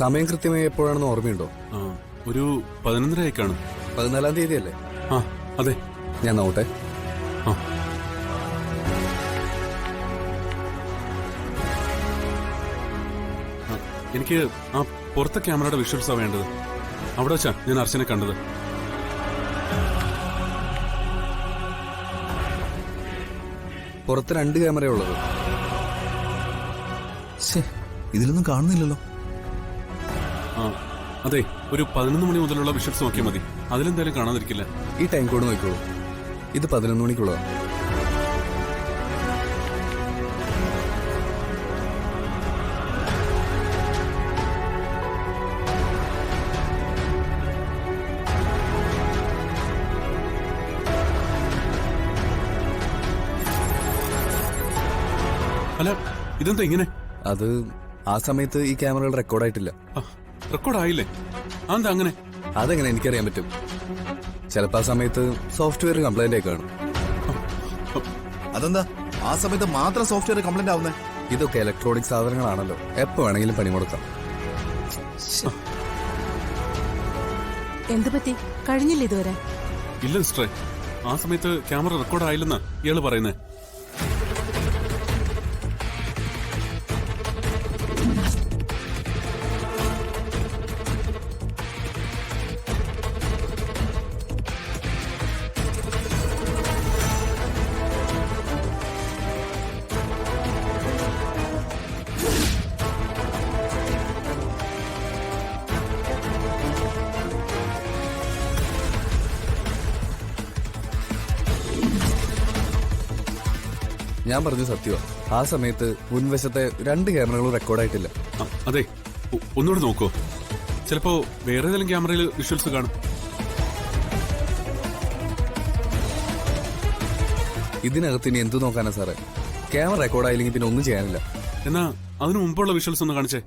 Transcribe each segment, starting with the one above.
സമയം കൃത്യമായി എപ്പോഴാണെന്ന് ഓർമ്മയുണ്ടോ? ഒരു 11:30 കാണും. 14-ാം തീയതി അല്ലേ? ആ അതെ. ഞാൻ നോട്ടെ. എനിക്ക് ആ പുറത്തെ ക്യാമറയുടെ വിഷ്വൽസാ വേണ്ടത്. അവിടെ വെച്ചാ ഞാൻ അർച്ചനെ കണ്ടത്. പുറത്ത് 2 ക്യാമറ ഉള്ളത്. ഇതിലൊന്നും കാണുന്നില്ലല്ലോ. അതെ, ഒരു 11 മണി മുതലുള്ള വിഷ്വൽസ് നോക്കിയാൽ മതി. അതിലെന്തായാലും കാണാതിരിക്കില്ല. ഈ ടൈം കോഡ് നോക്കിക്കോളൂ. ഇത് 11 മണിക്കുള്ളതാണ്. അല്ല, ഇതെന്താ ഇങ്ങനെ? അത് ആ സമയത്ത് ഈ ക്യാമറകൾ റെക്കോർഡായിട്ടില്ല. റെക്കോർഡായില്ലേ? അതെന്താ അങ്ങനെ? അതെങ്ങനെ എനിക്കറിയാൻ പറ്റും? ചിലപ്പോ ആ സമയത്ത് സോഫ്റ്റ്വെയർ കംപ്ലൈന്റ് ആയി കാണും. അതെന്താ ആ സമയത്ത് മാത്രം സോഫ്റ്റ്വെയർ കംപ്ലൈന്റ് ആവുന്നേ? ഇതൊക്കെ ഇലക്ട്രോണിക് സാധനങ്ങളാണല്ലോ, എപ്പോ വേണമെങ്കിലും പണിമുടക്കാം. എന്ത് പറ്റി? കഴിഞ്ഞില്ല ഇതുവരെ? ഇല്ല സിസ്റ്ററെ, ആ സമയത്ത് ക്യാമറ റെക്കോർഡ് ആയില്ലെന്നാ ഇയാള് പറയുന്നേ. ഞാൻ പറഞ്ഞു സത്യമാ, ആ സമയത്ത് മുൻവശത്തെ 2 ക്യാമറകളും റെക്കോർഡായിട്ടില്ല. അതെ, ഒന്നുകൂടെ നോക്കോ. ചിലപ്പോ വേറെ ഏതെങ്കിലും ക്യാമറയിൽ വിഷ്വൽസ് കാണും. ഇതിനകത്ത് ഇനി എന്തു നോക്കാനാ സാറേ? ക്യാമറ റെക്കോർഡായില്ലെങ്കിൽ പിന്നെ ഒന്നും ചെയ്യാനില്ല. എന്നാ അതിനു മുമ്പുള്ള വിഷ്വൽസ് ഒന്ന് കാണിച്ചേ.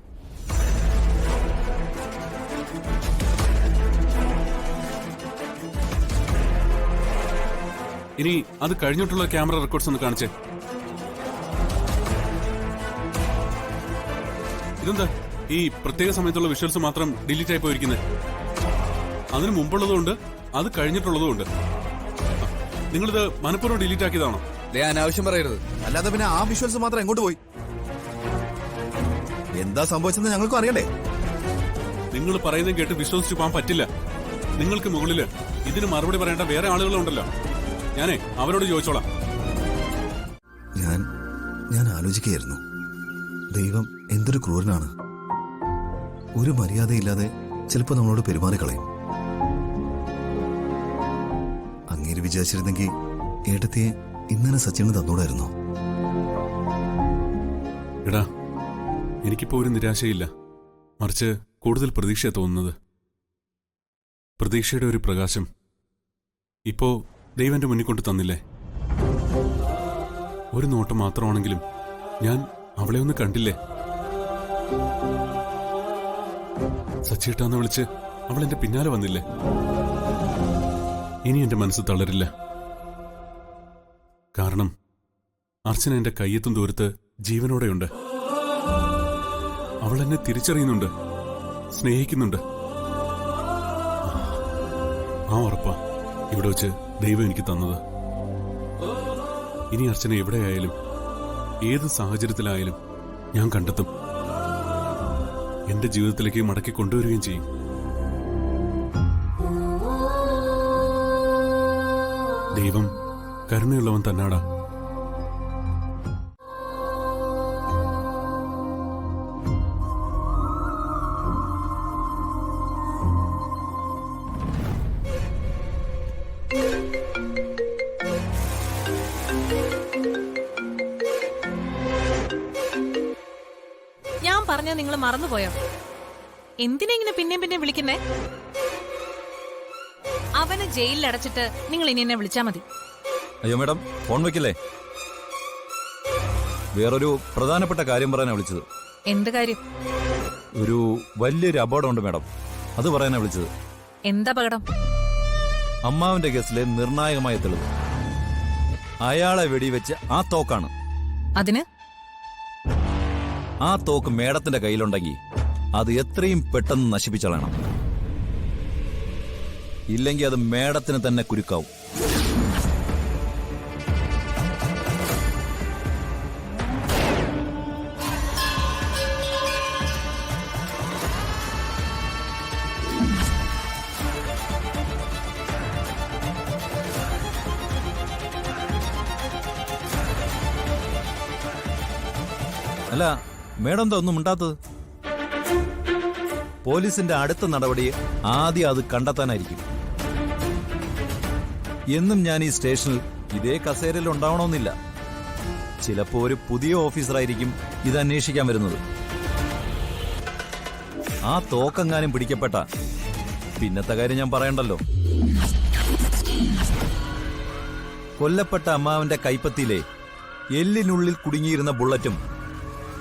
ഇനി അത് കഴിഞ്ഞിട്ടുള്ള ക്യാമറ റെക്കോർഡ്സ് ഒന്ന് കാണിച്ചേ. ഇതെന്താ ഈ പ്രത്യേക സമയത്തുള്ള വിഷ്വൽസ് മാത്രം ഡിലീറ്റ് ആയി പോയിരിക്കുന്നത്? അതിന് മുമ്പുള്ളതുകൊണ്ട് അത് കഴിഞ്ഞിട്ടുള്ളതുകൊണ്ട്. നിങ്ങളിത് മനഃപൂർവ്വം ഡിലീറ്റ് ആക്കിയതാണോ? അനാവശ്യം പറയരുത്. അല്ലാതെ പിന്നെ ആ വിഷ്വൽസ് മാത്രം എങ്ങോട്ട് പോയി? എന്താ സംഭവിച്ചെന്ന് ഞങ്ങൾക്കും അറിയണ്ടേ? നിങ്ങൾ പറയുന്നത് കേട്ട് വിശ്വസിച്ചു പോകാൻ പറ്റില്ല. നിങ്ങൾക്ക് മുകളില് ഇതിന് മറുപടി പറയേണ്ട വേറെ ആളുകളുണ്ടല്ലോ. ഞാനേ അവരോട് ചോദിച്ചോളാം. ഞാൻ ആലോചിക്കുകയായിരുന്നു, ദൈവം എന്തൊരു ക്രൂരനാണ്. ഒരു മര്യാദയില്ലാതെ ചിലപ്പോ നമ്മളോട് പെരുമാറിക്കളയും. അങ്ങേര് വിചാരിച്ചിരുന്നെങ്കിൽ ഏട്ടത്തെ ഇന്നലെ സച്ചിന് തന്നോടായിരുന്നു. എടാ, എനിക്കിപ്പോ ഒരു നിരാശയില്ല, മറിച്ച് കൂടുതൽ പ്രതീക്ഷ തോന്നുന്നത്. പ്രതീക്ഷയുടെ ഒരു പ്രകാശം ഇപ്പോ ദൈവന്റെ മുന്നിൽ കൊണ്ട് തന്നില്ലേ? ഒരു നോട്ടം മാത്രമാണെങ്കിലും ഞാൻ അവളെ ഒന്ന് കണ്ടില്ലേ? സച്ചിയേട്ടാന്ന് വിളിച്ച് അവൾ എന്റെ പിന്നാലെ വന്നില്ലേ? ഇനി എന്റെ മനസ്സ് തളരില്ല. കാരണം അർച്ചന എന്റെ കയ്യെത്തും ദൂരത്ത് ജീവനോടെയുണ്ട്. അവൾ എന്നെ തിരിച്ചറിയുന്നുണ്ട്, സ്നേഹിക്കുന്നുണ്ട്. ആ ഉറപ്പാ ഇവിടെ വെച്ച് ദൈവം എനിക്ക് തന്നത്. ഇനി അർച്ചന എവിടെയായാലും ഏത് സാഹചര്യത്തിലായാലും ഞാൻ കണ്ടെത്തും. എന്റെ ജീവിതത്തിലേക്ക് മടക്കി കൊണ്ടുവരികയും ചെയ്യും. ദൈവം കരുണയുള്ളവൻ തന്നാടാ. ഞാൻ പറഞ്ഞ നിങ്ങൾ മറന്നുപോയോ? എന്തിനാ ഇങ്ങനെ പിന്നെ വിളിക്കുന്നേ? അവനെ ജയിലിൽ അടച്ചിട്ട് നിങ്ങൾ ഇനി എന്നെ വിളിച്ചാ മതി. അയ്യോ മേഡം, ഫോൺ വെക്കില്ലേ? വേറൊരു പ്രധാനപ്പെട്ട കാര്യം പറയാനാ വിളിച്ചത്. എന്ത് കാര്യം? ഒരു വലിയൊരു അപകടമുണ്ട് മേഡം, അത് പറയാനാ വിളിച്ചത്. എന്താ അപകടം? അമ്മാവിന്റെ കേസിലെ നിർണായകമായ തെളിവ് അയാളെ വെടിവെച്ച് ആ തോക്കാണ്. അതിന്? ആ തോക്ക് മേഡത്തിന്റെ കയ്യിലുണ്ടെങ്കിൽ അത് എത്രയും പെട്ടെന്ന് നശിപ്പിച്ചളയണം. ഇല്ലെങ്കിൽ അത് മേഡത്തിന് തന്നെ കുരുക്കാവും. അല്ല, മേഡം എന്താ ഒന്നും മിണ്ടാത്തത്? പോലീസിന്റെ അടുത്ത നടപടി ആദ്യം അത് കണ്ടെത്താനായിരിക്കും. എന്നും ഞാൻ ഈ സ്റ്റേഷനിൽ ഇതേ കസേരയിൽ ഉണ്ടാവണമെന്നില്ല. ചിലപ്പോ ഒരു പുതിയ ഓഫീസറായിരിക്കും ഇത് അന്വേഷിക്കാൻ വരുന്നത്. ആ തോക്കെങ്ങാനും പിടിക്കപ്പെട്ട പിന്നത്തെ കാര്യം ഞാൻ പറയണ്ടല്ലോ. കൊല്ലപ്പെട്ട അമ്മാവന്റെ കൈപ്പത്തിയിലെ എല്ലിനുള്ളിൽ കുടുങ്ങിയിരുന്ന ബുള്ളറ്റും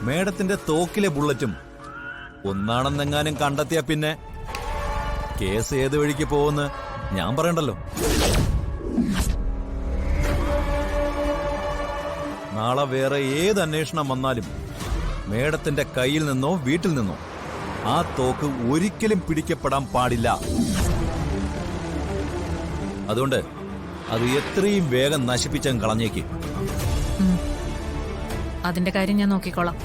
മേഡത്തിന്റെ തോക്കിലെ ബുള്ളറ്റും ഒന്നാണെന്നെങ്ങാനും കണ്ടെത്തിയ പിന്നെ കേസ് ഏത് വഴിക്ക് പോകുമെന്ന് ഞാൻ പറയണ്ടല്ലോ. നാളെ വേറെ ഏത് അന്വേഷണം വന്നാലും മേഡത്തിന്റെ കയ്യിൽ നിന്നോ വീട്ടിൽ നിന്നോ ആ തോക്ക് ഒരിക്കലും പിടിക്കപ്പെടാൻ പാടില്ല. അതുകൊണ്ട് അത് എത്രയും വേഗം നശിപ്പിച്ചങ്ങ് കളഞ്ഞേക്ക്. അതിന്റെ കാര്യം ഞാൻ നോക്കിക്കോളാം.